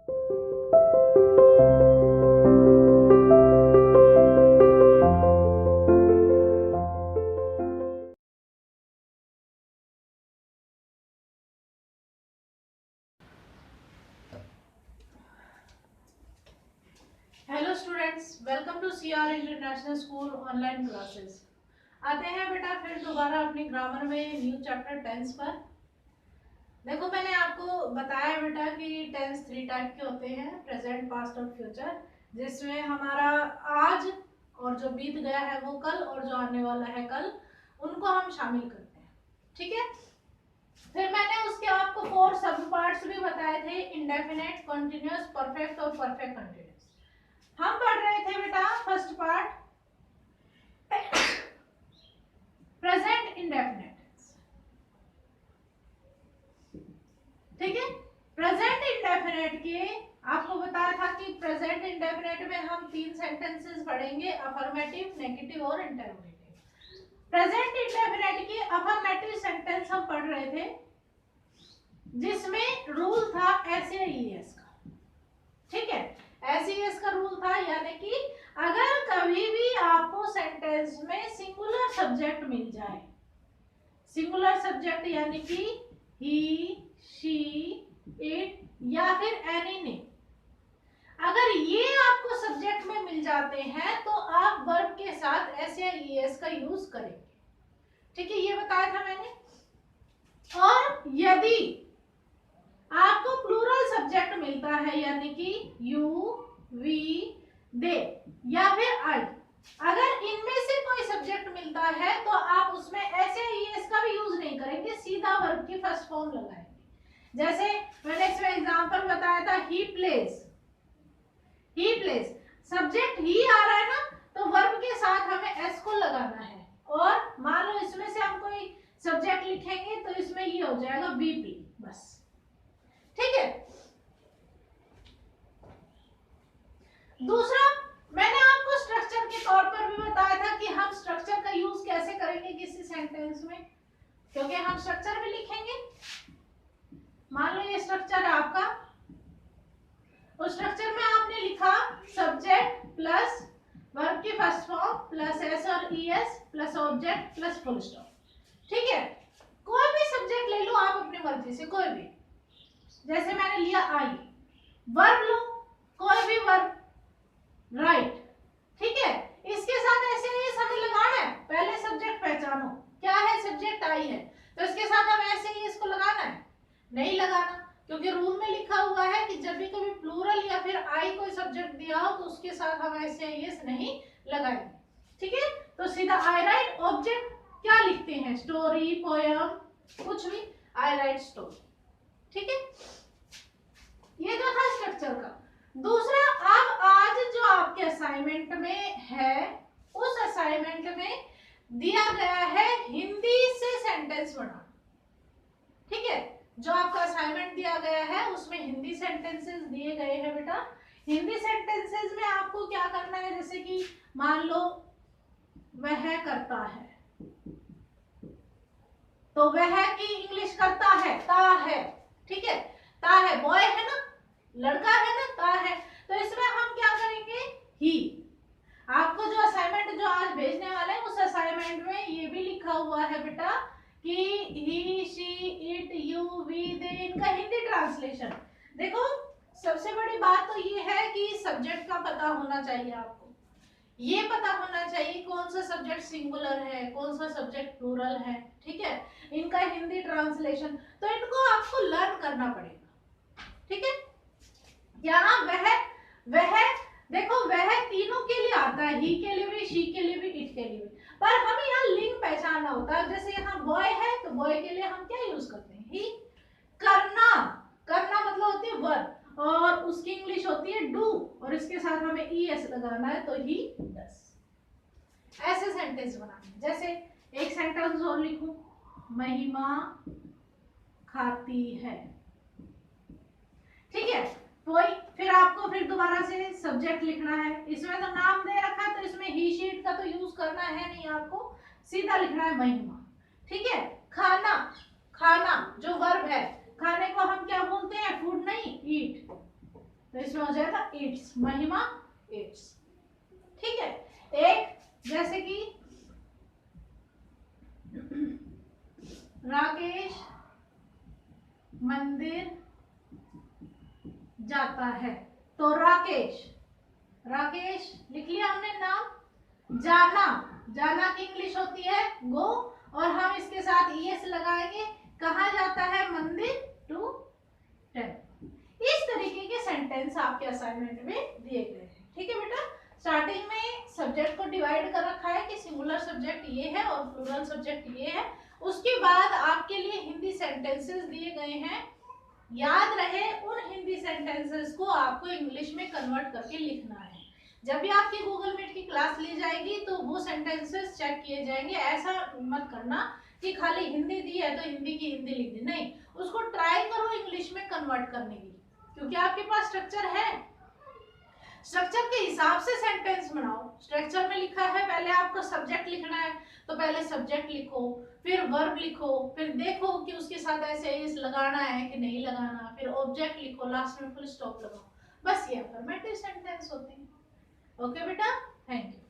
Hello students, welcome to CR international school online classes. आते हैं बेटा फिर दोबारा अपनी ग्रामर में न्यू चैप्टर टेंस पर। देखो, मैंने आपको बताया बेटा कि टेंस 3 टाइप के होते हैं, प्रेजेंट, पास्ट और फ्यूचर, जिसमें हमारा आज और जो बीत गया है वो कल, और जो आने वाला है कल, उनको हम शामिल करते हैं। ठीक है। फिर मैंने उसके आपको 4 सब पार्ट्स भी बताए थे, इंडेफिनेट, कॉन्टिन्यूअस, परफेक्ट और परफेक्ट कंटिन्यूअस। हम पढ़ रहे थे बेटा फर्स्ट पार्ट प्रेजेंट इंडेफिनेट। ठीक है। प्रेजेंट इंडेफिनेट के आपको बताया था कि प्रेजेंट इंडेफिनेट में हम 3 सेंटेंसेस पढ़ेंगे, अफर्मेटिव, नेगेटिव और इंटरोगेटिव। प्रेजेंट इंडेफिनेट के अफर्मेटिव सेंटेंस हम पढ़ रहे थे, जिसमें रूल था एसएईएस का। ठीक है। एसईएस का रूल था, यानी कि अगर कभी भी आपको सेंटेंस में सिंगुलर सब्जेक्ट मिल जाए, सिंगुलर सब्जेक्ट यानी कि ही, शी, इट या फिर एनी ने, अगर ये आपको सब्जेक्ट में मिल जाते हैं तो आप वर्ब के साथ एस या ईएस का यूज करेंगे। ठीक है, ये बताया था मैंने। और यदि आपको प्लूरल सब्जेक्ट मिलता है, यानी कि यू, वी, दे या फिर आई, अगर इनमें से कोई सब्जेक्ट मिलता है तो आप उसमें ऐसे ही इसका भी यूज नहीं करेंगे, सीधा वर्ब की फर्स्ट फॉर्म लगाएंगे। जैसे मैंने इसमें एग्जांपल बताया था, he plays. He plays subject he आ रहा है ना, तो वर्ब के साथ हमें एस को लगाना है। और मान लो इसमें से हम कोई सब्जेक्ट लिखेंगे तो इसमें ये हो जाएगा बीपी, बस। ठीक है। दूसरा, मैंने आपको स्ट्रक्चर के तौर पर भी बताया था कि हम स्ट्रक्चर का यूज कैसे करेंगे किसी सेंटेंस में, क्योंकि हम स्ट्रक्चर भी लिखेंगे। मान लो ये स्ट्रक्चर है आपका, उस स्ट्रक्चर में आपने लिखा सब्जेक्ट प्लस वर्ब की फर्स्ट फॉर्म प्लस एस और ES plus object plus full stop. ठीक है। कोई भी सब्जेक्ट ले लो आप अपनी मर्जी से, कोई भी। जैसे मैंने लिया आई, वर्ब लो, कोई भी वर्ब, राइट। ठीक है। इसके साथ ऐसे ही हमें लगाना है, पहले सब्जेक्ट पहचानो, क्या है, सब्जेक्ट आई है, तो इसके साथ हम ऐसे ही इसको लगाना है? नहीं लगाना, क्योंकि रूल में लिखा हुआ है कि जब भी कभी प्लूरल या फिर आई कोई सब्जेक्ट दिया हो तो उसके साथ हम ऐसे ही नहीं लगाएंगे। ठीक है। तो सीधा आई राइट ऑब्जेक्ट क्या लिखते हैं, स्टोरी, पोयम, कुछ भी, आई राइट स्टोरी। ठीक है। ये जो था स्ट्रक्चर का। दूसरा, अब आज जो आपके असाइनमेंट में है, उस असाइनमेंट में दिया गया है हिंदी से सेंटेंस बनाना। ठीक है। जो आपका असाइनमेंट दिया गया है उसमें हिंदी सेंटेंसेस दिए गए हैं बेटा। हिंदी सेंटेंसेस में आपको क्या करना है, जैसे कि मान लो वह करता है, तो वह की इंग्लिश करता है, ता है। ठीक है। ता है, बॉय है ना, लड़का है ना, ता है, तो इसमें हम क्या करेंगे, ही। आपको जो असाइनमेंट जो आज भेजने वाले हैं उस असाइनमेंट में ये भी लिखा हुआ है बेटा कि ही, शी, इट, यू, वी, दे, इनका हिंदी ट्रांसलेशन। देखो, सबसे बड़ी बात तो ये है कि सब्जेक्ट का पता होना चाहिए आपको, ये पता होना चाहिए कौन सा सब्जेक्ट सिंगुलर है, कौन सा सब्जेक्ट प्लूरल है। ठीक है। इनका हिंदी ट्रांसलेशन, तो इनको आपको लर्न करना पड़ेगा। ठीक है। यहाँ वह देखो, वह तीनों के लिए आता है, ही के लिए भी, शी के लिए भी, इट के लिए भी, पर हमें यहाँ लिंग पहचानना होता है। जैसे यहाँ बॉय है तो बॉय के लिए हम क्या यूज करते हैं, ही। करना, करना मतलब होती है वर्ब, और उसकी इंग्लिश होती है डू, और इसके साथ हमें ईएस लगाना है, तो ही डस। ऐसे सेंटेंस बनाने। जैसे एक सेंटेंस और लिखूं, महिमा खाती है। ठीक है। कोई फिर आपको फिर दोबारा से सब्जेक्ट लिखना है, इसमें तो नाम दे रखा है तो इसमें ही, शीट का तो यूज करना है नहीं, आपको सीधा लिखना है महिमा। ठीक है। खाना, खाना जो वर्ब है, खाने को हम क्या बोलते हैं, फूड नहीं, ईट। इसमें हो जाएगा इट्स, महिमा इट्स। ठीक है, एक जैसे कि राकेश मंदिर जाता है, तो राकेश, राकेश लिख लिया हमने नाम। जाना, जाना की इंग्लिश होती है गो, और हम इसके साथ ईएस लगाएंगे। कहाँ जाता है? मंदिर, टू टेम्पल। इस तरीके के सेंटेंस आपके असाइनमेंट में दिए गए हैं। ठीक है बेटा, स्टार्टिंग में सब्जेक्ट को डिवाइड कर रखा है कि सिंगुलर सब्जेक्ट ये है और प्लूरल सब्जेक्ट ये है। उसके बाद आपके लिए हिंदी सेंटेंसेस दिए गए हैं। याद रहे, उन हिंदी सेंटेंसेस को आपको इंग्लिश में कन्वर्ट करके लिखना है। जब भी आपकी गूगल मीट की क्लास ली जाएगी तो वो सेंटेंसेस चेक किए जाएंगे। ऐसा मत करना कि खाली हिंदी दी है तो हिंदी की हिंदी लिख दी, नहीं, उसको ट्राई करो इंग्लिश में कन्वर्ट करने की, क्योंकि आपके पास स्ट्रक्चर है। स्ट्रक्चर के हिसाब से सेंटेंस बनाओ। स्ट्रक्चर में लिखा है पहले आपको सब्जेक्ट लिखना है, तो पहले सब्जेक्ट लिखो, फिर वर्ब लिखो, फिर देखो कि उसके साथ ऐसे इस लगाना है कि नहीं लगाना, फिर ऑब्जेक्ट लिखो, लास्ट में फुल स्टॉप लगाओ। बस ये अफर्मेटिव सेंटेंस होते हैं। ओके बेटा, थैंक यू।